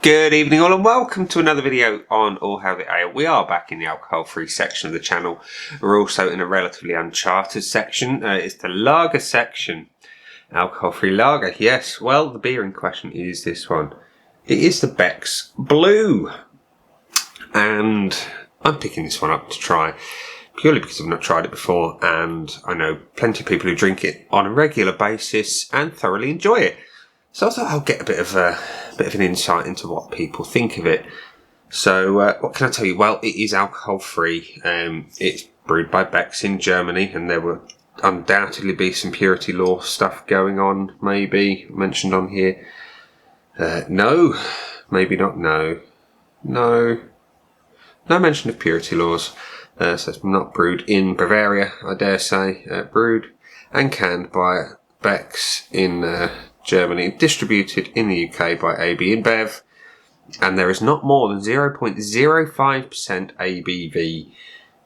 Good evening all and welcome to another video on All Hail the Ale. We are back in the alcohol-free section of the channel. We're also in a relatively uncharted section. It's the lager section. Alcohol-free lager, yes. Well, the beer in question is this one. It is the Becks Blue. And I'm picking this one up to try purely because I've not tried it before and I know plenty of people who drink it on a regular basis and thoroughly enjoy it. So I thought I'll get a bit of an insight into what people think of it. So what can I tell you? Well, it is alcohol free. It's brewed by Becks in Germany, and there will undoubtedly be some purity law stuff going on, maybe mentioned on here. No, maybe not. No mention of purity laws. So it's not brewed in Bavaria, I dare say. Brewed and canned by Becks in Germany, distributed in the UK by AB InBev, and there is not more than 0.05% ABV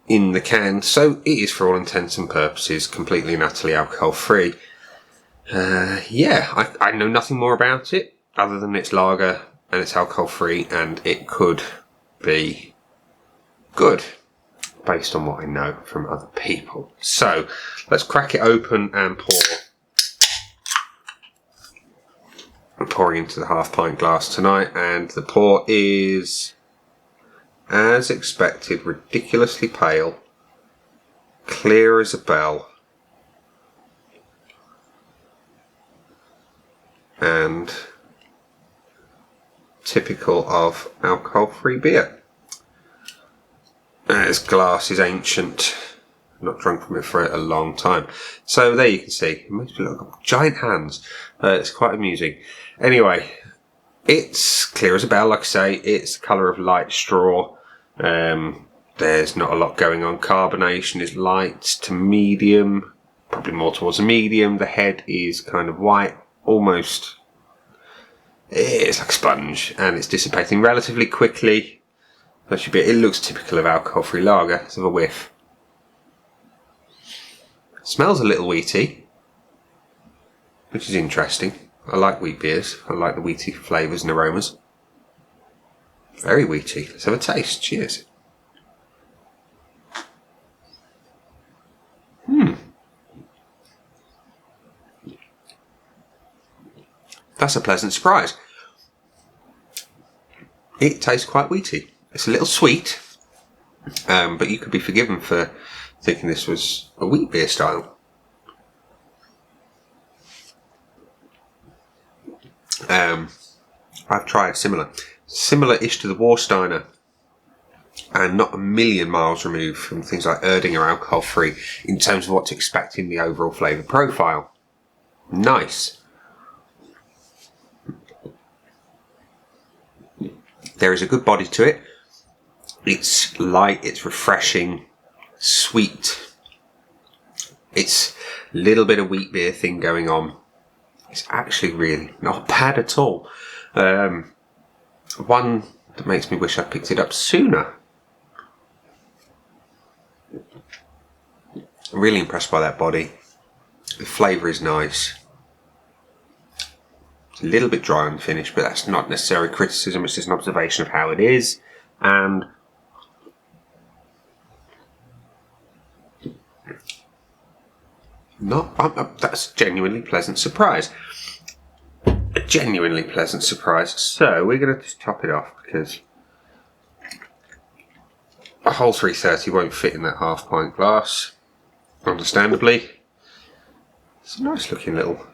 in the can, so it is for all intents and purposes completely and utterly alcohol free. I know nothing more about it other than it's lager and it's alcohol free, and it could be good based on what I know from other people. So let's crack it open and pour. I'm pouring into the half-pint glass tonight, and the pour is, as expected, ridiculously pale, clear as a bell, and typical of alcohol-free beer. This glass is ancient. I've not drunk from it for a long time. So there you can see, it makes me look like giant hands. It's quite amusing. Anyway, it's clear as a bell, like I say. It's the colour of light straw. There's not a lot going on. Carbonation is light to medium, probably more towards a medium. The head is kind of white, almost. It's like a sponge, and it's dissipating relatively quickly. It looks typical of alcohol-free lager. Let's have a whiff. Smells a little wheaty, which is interesting. I like wheat beers. I like the wheaty flavours and aromas. Very wheaty. Let's have a taste. Cheers. That's a pleasant surprise. It tastes quite wheaty. It's a little sweet, but you could be forgiven for thinking this was a wheat beer style. I've tried similar-ish to the Warsteiner, and not a million miles removed from things like Erdinger alcohol-free in terms of what to expect in the overall flavour profile. Nice. There is a good body to it. It's light, it's refreshing, sweet. It's a little bit of wheat beer thing going on. It's actually really not bad at all. One that makes me wish I picked it up sooner. I'm really impressed by that body. The flavour is nice. It's a little bit dry on the finish, but that's not necessarily criticism, it's just an observation of how it is. And that's a genuinely pleasant surprise. A genuinely pleasant surprise. So we're going to just top it off because a whole 330 won't fit in that half-pint glass, understandably. It's a nice looking little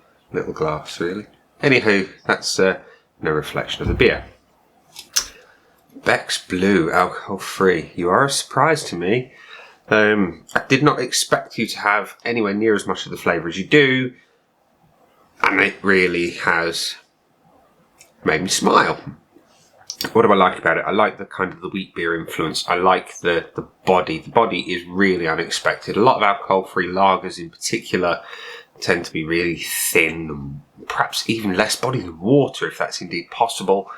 glass, really. Anywho, that's no reflection of the beer. Becks Blue, alcohol-free. You are a surprise to me. I did not expect you to have anywhere near as much of the flavour as you do, and it really has made me smile. What do I like about it? I like the kind of the wheat beer influence. I like the body. The body is really unexpected. A lot of alcohol-free lagers in particular tend to be really thin, and perhaps even less body than water, if that's indeed possible.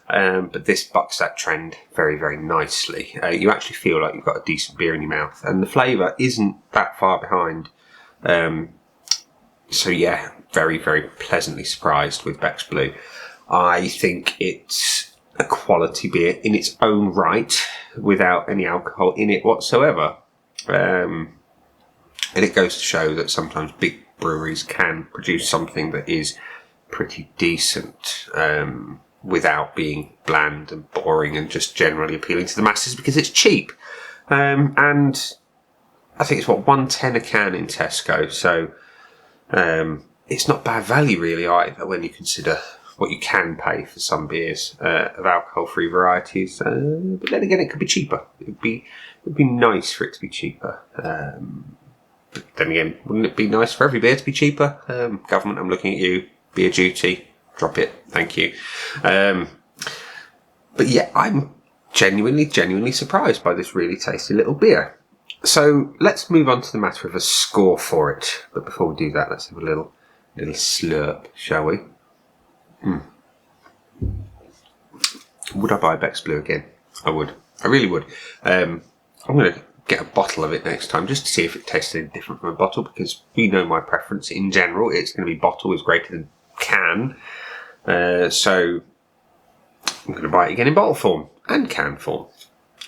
But this bucks that trend very, very nicely. You actually feel like you've got a decent beer in your mouth, and the flavour isn't that far behind. So yeah, very, very pleasantly surprised with Becks Blue. I think it's a quality beer in its own right without any alcohol in it whatsoever. And it goes to show that sometimes big breweries can produce something that is pretty decent without being bland and boring and just generally appealing to the masses because it's cheap. And I think it's $1.10 a can in Tesco, so it's not bad value really either when you consider what you can pay for some beers of alcohol-free varieties. But then again, it could be cheaper. It'd be nice for it to be cheaper. But then again, wouldn't it be nice for every beer to be cheaper? Government, I'm looking at you. Beer duty, drop it. Thank you. But yeah, I'm genuinely surprised by this really tasty little beer. So let's move on to the matter of a score for it. But before we do that, let's have a little slurp, shall we? Would I buy Becks Blue again? I would. I really would. I'm going to get a bottle of it next time just to see if it tastes any different from a bottle, because you know my preference in general. It's going to be bottle is greater than can. So I'm going to buy it again in bottle form and can form.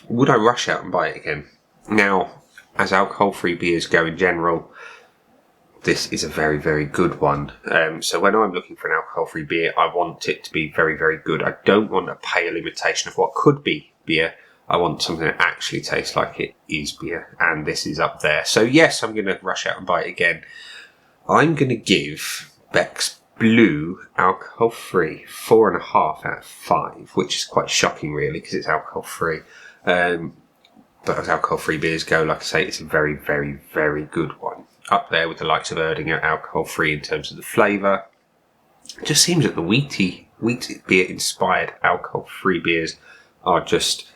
Would I rush out and buy it again? Now, as alcohol-free beers go in general, this is a very, very good one. So when I'm looking for an alcohol-free beer, I want it to be very, very good. I don't want a pale imitation of what could be beer. I want something that actually tastes like it is beer, and this is up there. So yes, I'm going to rush out and buy it again. I'm going to give Becks Blue alcohol-free 4.5 out of 5, which is quite shocking really because it's alcohol-free. But as alcohol-free beers go, like I say, it's a very, very, very good one. Up there with the likes of Erdinger, alcohol-free in terms of the flavour. It just seems that the wheat beer-inspired alcohol-free beers are just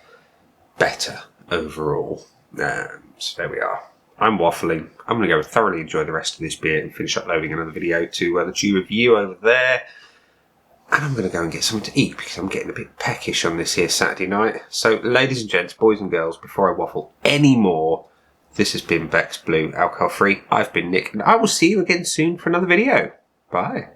better overall. So there we are. I'm waffling. I'm going to go thoroughly enjoy the rest of this beer and finish uploading another video to the Chew Review over there. And I'm going to go and get something to eat because I'm getting a bit peckish on this here Saturday night. So, ladies and gents, boys and girls, before I waffle any more, this has been Becks Blue, alcohol-free. I've been Nick, and I will see you again soon for another video. Bye.